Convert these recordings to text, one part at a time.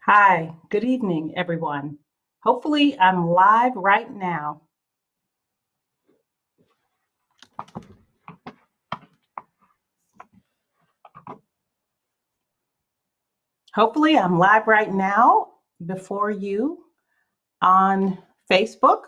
Hi, good evening, everyone. Hopefully, I'm live right now. Hopefully, I'm live right now before you on Facebook.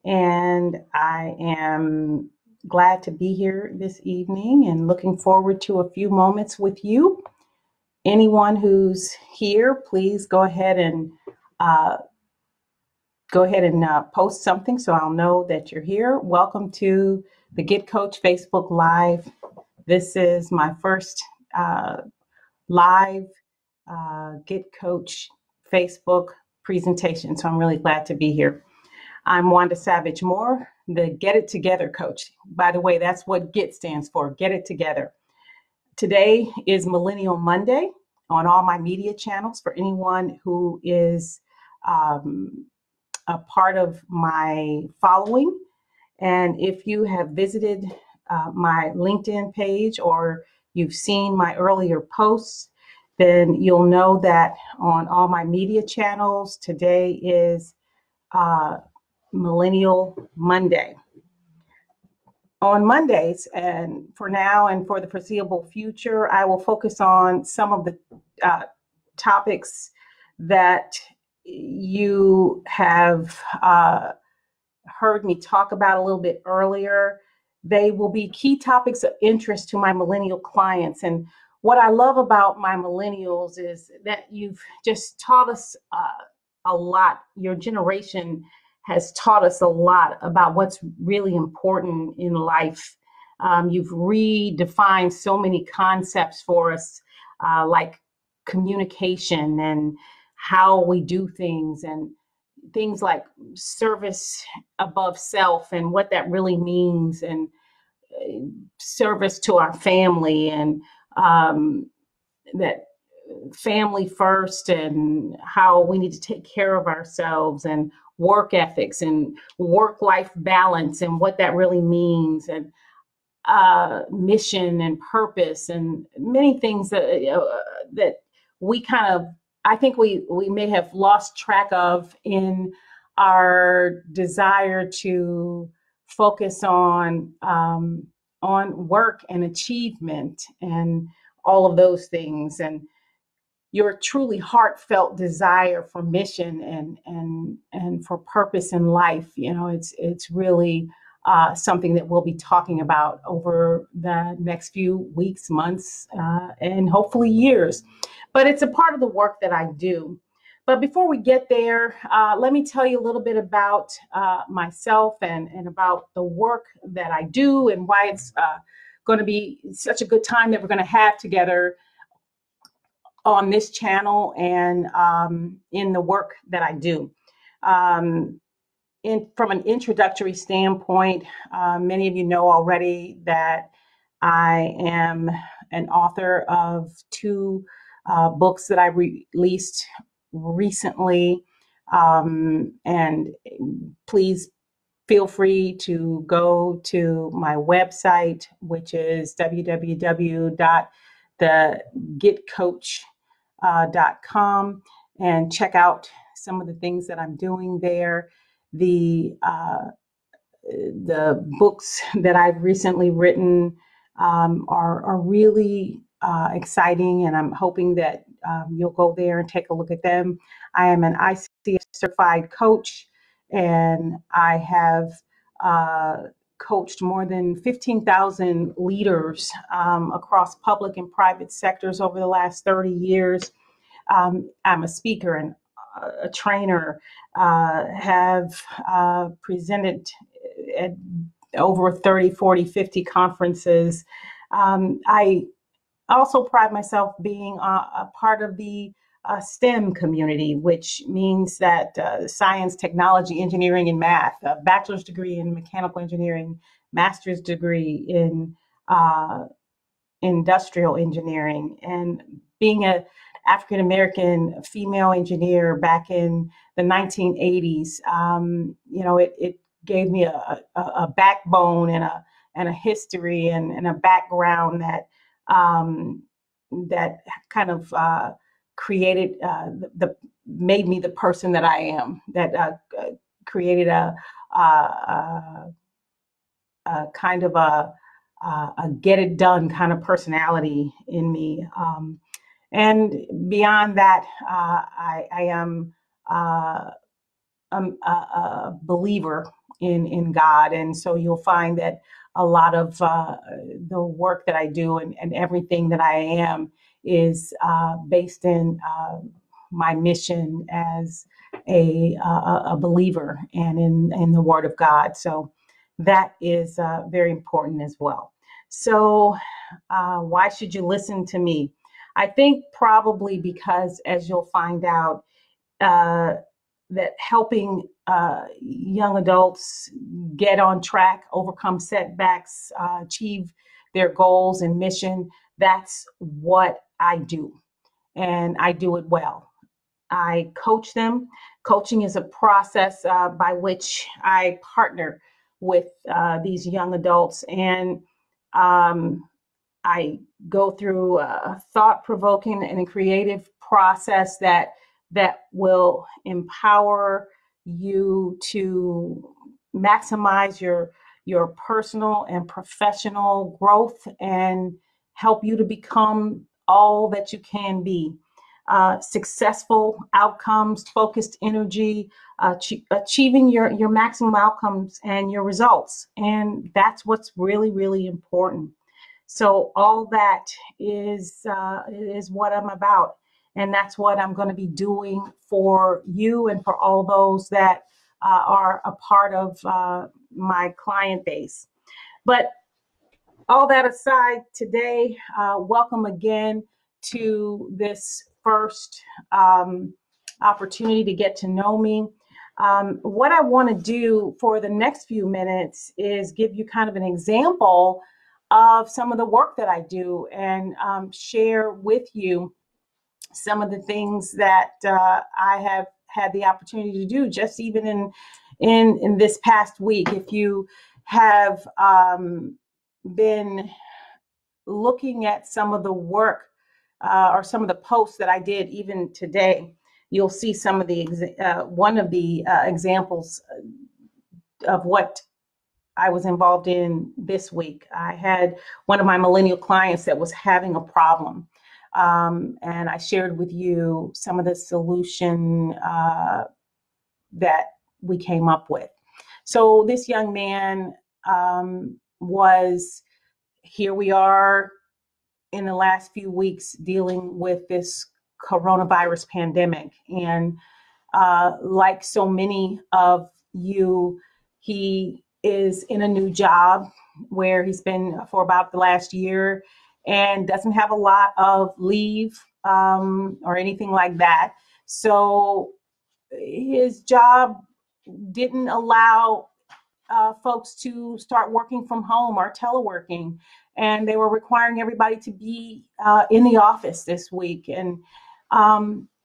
And I am glad to be here this evening and looking forward to a few moments with you. Anyone who's here, please uh, go ahead and post something so I'll know that you're here. Welcome to the GIT Coach Facebook Live. This is my first live GIT Coach Facebook presentation, so I'm really glad to be here. I'm Wanda Savage Moore, the Get It Together coach. By the way, that's what GIT stands for, Get It Together. Today is Millennial Monday on all my media channels for anyone who is a part of my following. And if you have visited my LinkedIn page or you've seen my earlier posts, then you'll know that on all my media channels, today is Millennial Monday. On Mondays, and for now and for the foreseeable future, I will focus on some of the topics that you have heard me talk about a little bit earlier. They will be key topics of interest to my millennial clients. And what I love about my millennials is that you've just taught us a lot. Your generation has taught us a lot about what's really important in life. You've redefined so many concepts for us, like communication and how we do things, and things like service above self and what that really means, and service to our family, and that family first, and how we need to take care of ourselves, and work ethics and work-life balance and what that really means, and mission and purpose, and many things that we kind of, I think we may have lost track of in our desire to focus on work and achievement and all of those things, and your truly heartfelt desire for mission and for purpose in life. It's really something that we'll be talking about over the next few weeks, months, and hopefully years. But it's a part of the work that I do. But before we get there, let me tell you a little bit about myself and about the work that I do, and why it's going to be such a good time that we're going to have together on this channel, and in the work that I do. From an introductory standpoint, many of you know already that I am an author of two books that I released recently. And please feel free to go to my website, which is www.thegitcoach.com, and check out some of the things that I'm doing there. The books that I've recently written are really exciting, and I'm hoping that you'll go there and take a look at them. I am an ICF certified coach, and I have coached more than 15,000 leaders across public and private sectors over the last 30 years. I'm a speaker and a trainer, have presented at over 30, 40, 50 conferences. I also pride myself being a part of the STEM community, which means that science, technology, engineering, and math, a bachelor's degree in mechanical engineering, master's degree in industrial engineering, and being a African American female engineer back in the 1980s. It gave me a backbone and a history and a background that that kind of created made me the person that I am, that created a kind of a get it done kind of personality in me. And beyond that, I am a believer in God. And so you'll find that a lot of the work that I do and everything that I am is based in my mission as a believer and in the Word of God. So that is very important as well. So why should you listen to me? I think probably because, as you'll find out, that helping young adults get on track, overcome setbacks, achieve their goals and mission, that's what I do. And I do it well. I coach them. Coaching is a process by which I partner with these young adults, and I go through a thought-provoking and a creative process that will empower you to maximize your personal and professional growth and help you to become all that you can be. Successful outcomes, focused energy, achieving your maximum outcomes and your results. And that's what's really, really important. So all that is what I'm about. And that's what I'm going to be doing for you and for all those that are a part of my client base. But all that aside, today, welcome again to this first opportunity to get to know me. What I want to do for the next few minutes is give you kind of an example of some of the work that I do and share with you some of the things that I have had the opportunity to do just even in this past week. If you have been looking at some of the work or some of the posts that I did even today, you'll see some of the one of the examples of what I was involved in this week. I had one of my millennial clients that was having a problem. And I shared with you some of the solution that we came up with. So this young man here we are in the last few weeks dealing with this coronavirus pandemic. And like so many of you, he is in a new job where he's been for about the last year and doesn't have a lot of leave or anything like that. So his job didn't allow folks to start working from home or teleworking, and they were requiring everybody to be in the office this week. And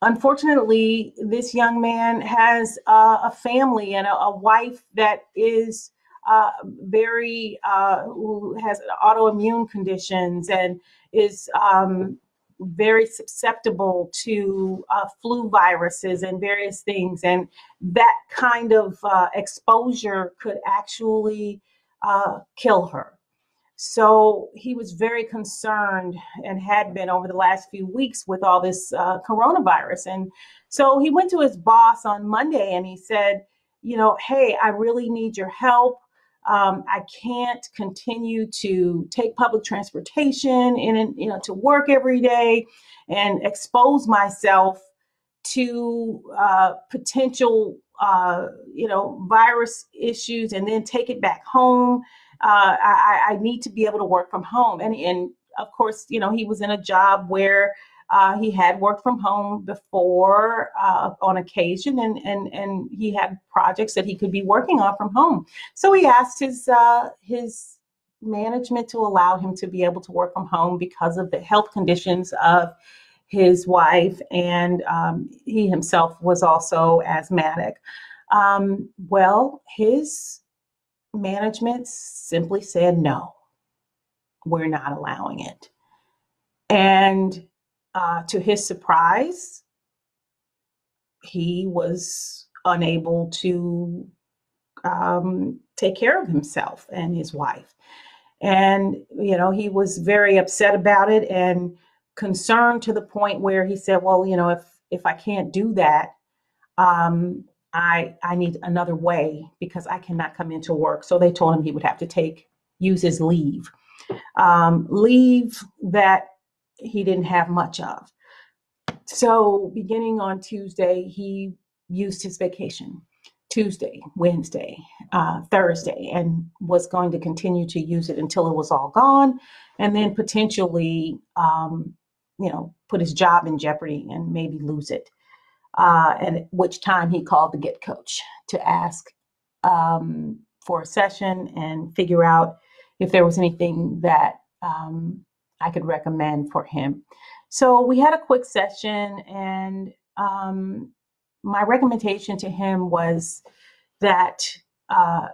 unfortunately, this young man has a family and a wife that is who has autoimmune conditions and is very susceptible to flu viruses and various things. And that kind of exposure could actually kill her. So he was very concerned and had been over the last few weeks with all this coronavirus. And so he went to his boss on Monday and he said, hey, I really need your help. I can't continue to take public transportation and to work every day and expose myself to potential virus issues and then take it back home. I need to be able to work from home. And of course, he was in a job where he had worked from home before on occasion, and he had projects that he could be working on from home. So he asked his management to allow him to be able to work from home because of the health conditions of his wife, and he himself was also asthmatic. Well, his management simply said, no, we're not allowing it. And to his surprise, he was unable to take care of himself and his wife. And, he was very upset about it and concerned to the point where he said, well, if I can't do that, I need another way because I cannot come into work. So they told him he would have to use his leave that he didn't have much of. So beginning on Tuesday, he used his vacation. Tuesday, Wednesday, Thursday, and was going to continue to use it until it was all gone, and then potentially, put his job in jeopardy and maybe lose it. And at which time he called the GIT Coach to ask for a session and figure out if there was anything that I could recommend for him. So we had a quick session, and my recommendation to him was that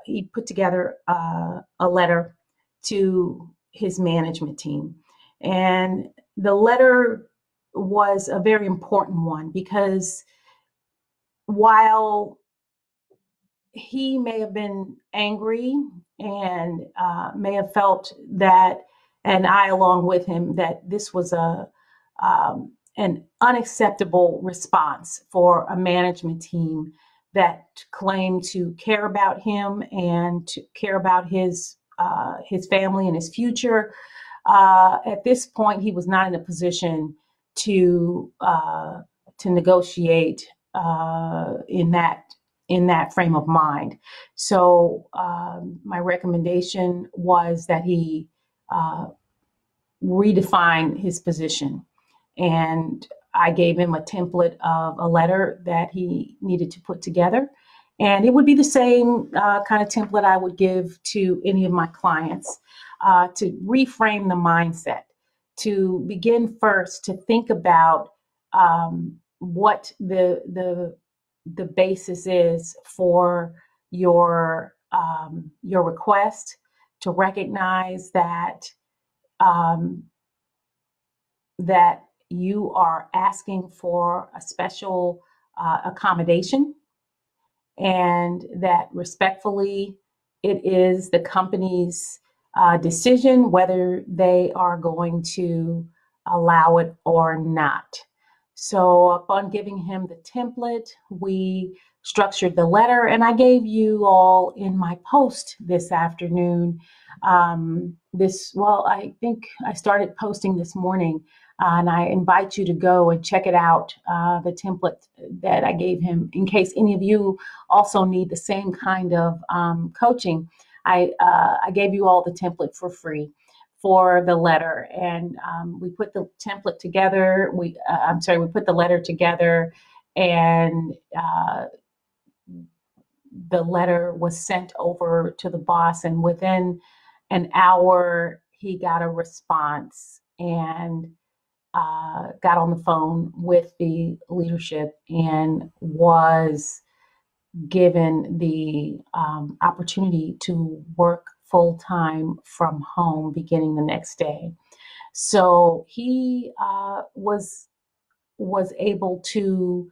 he put together a letter to his management team. And the letter was a very important one because while he may have been angry and may have felt that, and I along with him, that this was an unacceptable response for a management team that claimed to care about him and to care about his family and his future. At this point, he was not in a position to negotiate in that frame of mind. So my recommendation was that he redefine his position. And I gave him a template of a letter that he needed to put together. And it would be the same kind of template I would give to any of my clients to reframe the mindset, to begin first to think about what the basis is for your request, to recognize that that you are asking for a special accommodation, and that respectfully it is the company's decision whether they are going to allow it or not. So upon giving him the template, we structured the letter, and I gave you all in my post this afternoon. I think I started posting this morning, and I invite you to go and check it out, the template that I gave him, in case any of you also need the same kind of coaching. I gave you all the template for free for the letter, and we put the template together. We put the letter together, and the letter was sent over to the boss, and within an hour he got a response and got on the phone with the leadership and was given the opportunity to work full-time from home beginning the next day. So he was able to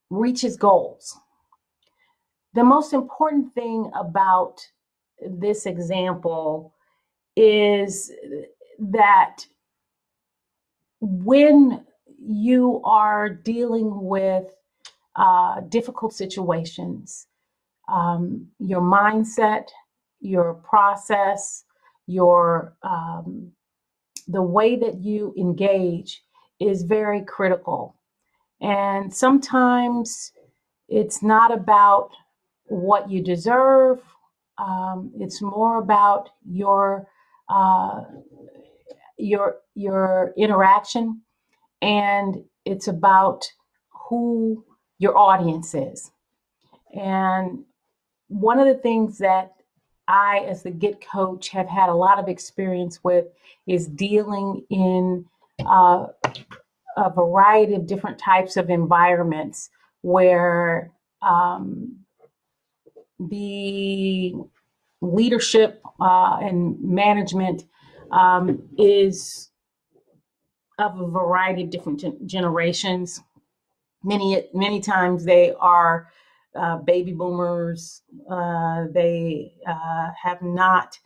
reach his goals. The most important thing about this example is that when you are dealing with difficult situations, your mindset, your process, your the way that you engage is very critical. And sometimes it's not about what you deserve. It's more about your interaction, and it's about who your audience is. And one of the things that I, as the GIT coach, have had a lot of experience with is dealing in a variety of different types of environments where the leadership and management is of a variety of different generations. Many times they are baby boomers. They have not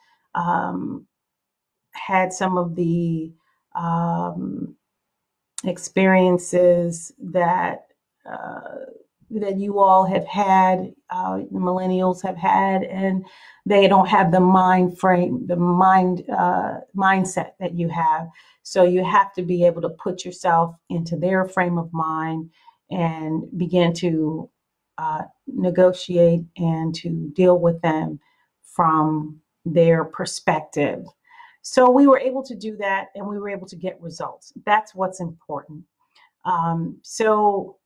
had some of the um, experiences that you all have had, the millennials have had, and they don't have the mindset that you have. So you have to be able to put yourself into their frame of mind and begin to negotiate and to deal with them from their perspective. So we were able to do that, and we were able to get results. That's what's important. So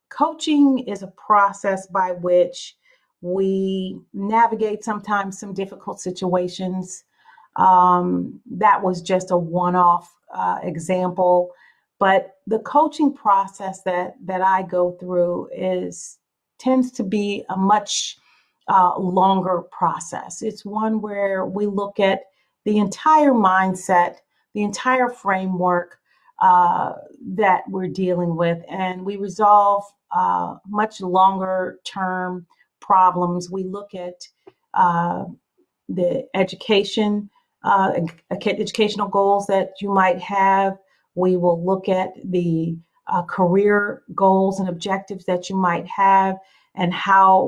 coaching is a process by which we navigate sometimes some difficult situations. That was just a one-off example, but the coaching process that I go through tends to be a much longer process. It's one where we look at the entire mindset, the entire framework that we're dealing with, and we resolve much longer term problems. We look at the educational goals that you might have. We will look at the career goals and objectives that you might have, and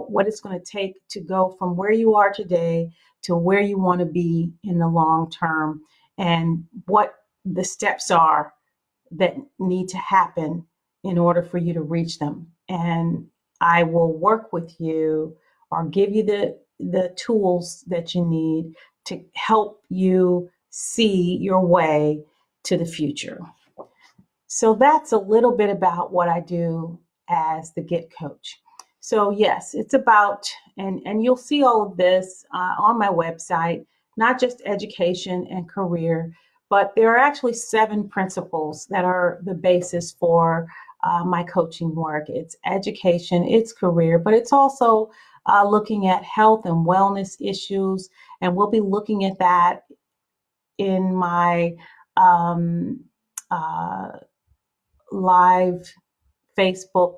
what it's going to take to go from where you are today to where you want to be in the long term, and what the steps are that need to happen in order for you to reach them. And I will work with you or give you the tools that you need to help you see your way to the future. So that's a little bit about what I do as the GIT Coach. So yes, it's about, and you'll see all of this on my website, not just education and career, but there are actually 7 principles that are the basis for my coaching work. It's education, it's career, but it's also looking at health and wellness issues. And we'll be looking at that in my live Facebook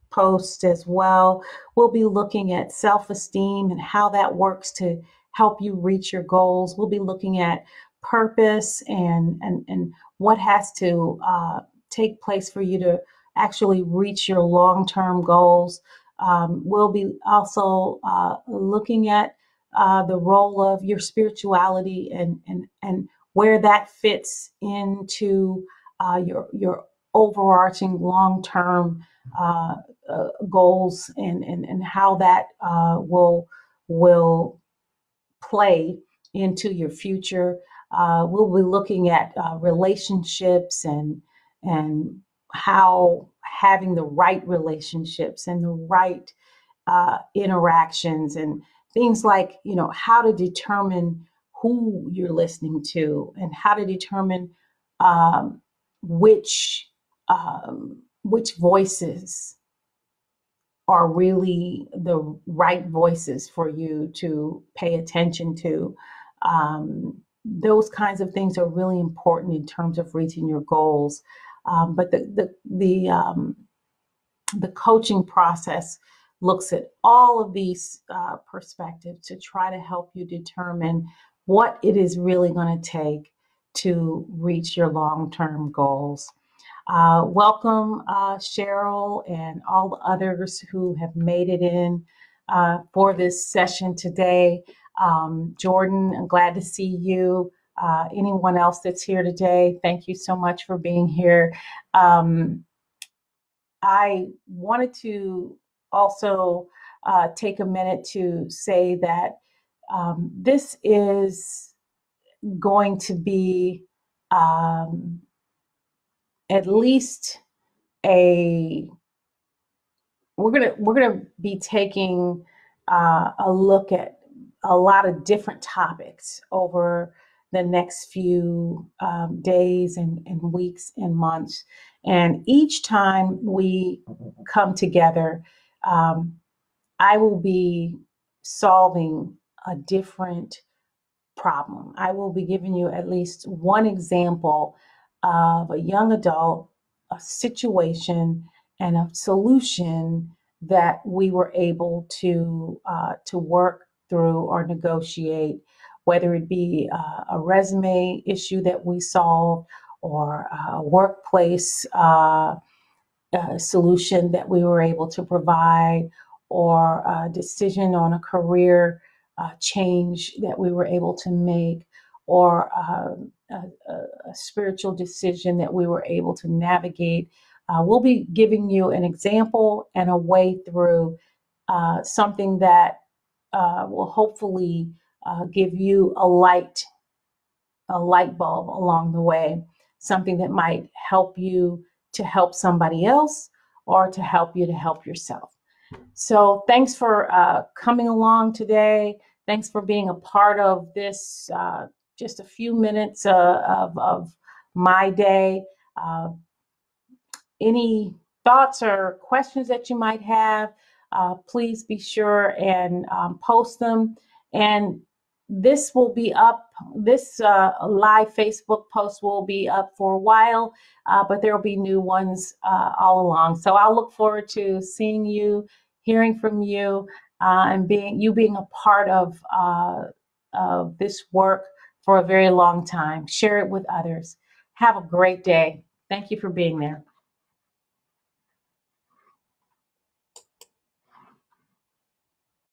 post as well. We'll be looking at self-esteem and how that works to help you reach your goals. We'll be looking at purpose and what has to take place for you to actually reach your long-term goals. We'll be also looking at the role of your spirituality and where that fits into your overarching long-term goals and how that will play into your future. We'll be looking at relationships and how having the right relationships and the right interactions and things like, how to determine who you're listening to and how to determine which voices are really the right voices for you to pay attention to. Those kinds of things are really important in terms of reaching your goals. But the coaching process looks at all of these perspectives to try to help you determine what it is really going to take to reach your long-term goals. Welcome, Cheryl, and all the others who have made it in for this session today. Jordan, I'm glad to see you. Anyone else that's here today, thank you so much for being here. I wanted to also take a minute to say that this is going to be at least we're gonna be taking a look at a lot of different topics over the next few days and weeks and months. And each time we come together, I will be solving a different problem. I will be giving you at least one example of a young adult, a situation, and a solution that we were able to work through or negotiate, whether it be a resume issue that we solved or a workplace solution that we were able to provide, or a decision on a career change that we were able to make, or a spiritual decision that we were able to navigate. We'll be giving you an example and a way through something that will hopefully give you a light bulb along the way, something that might help you to help somebody else or to help you to help yourself. So thanks for coming along today. Thanks for being a part of this, just a few minutes of my day. Any thoughts or questions that you might have, please be sure and post them. And this will be up, this live Facebook post will be up for a while, but there will be new ones all along. So I'll look forward to seeing you, hearing from you, and being a part of this work for a very long time. Share it with others. Have a great day. Thank you for being there.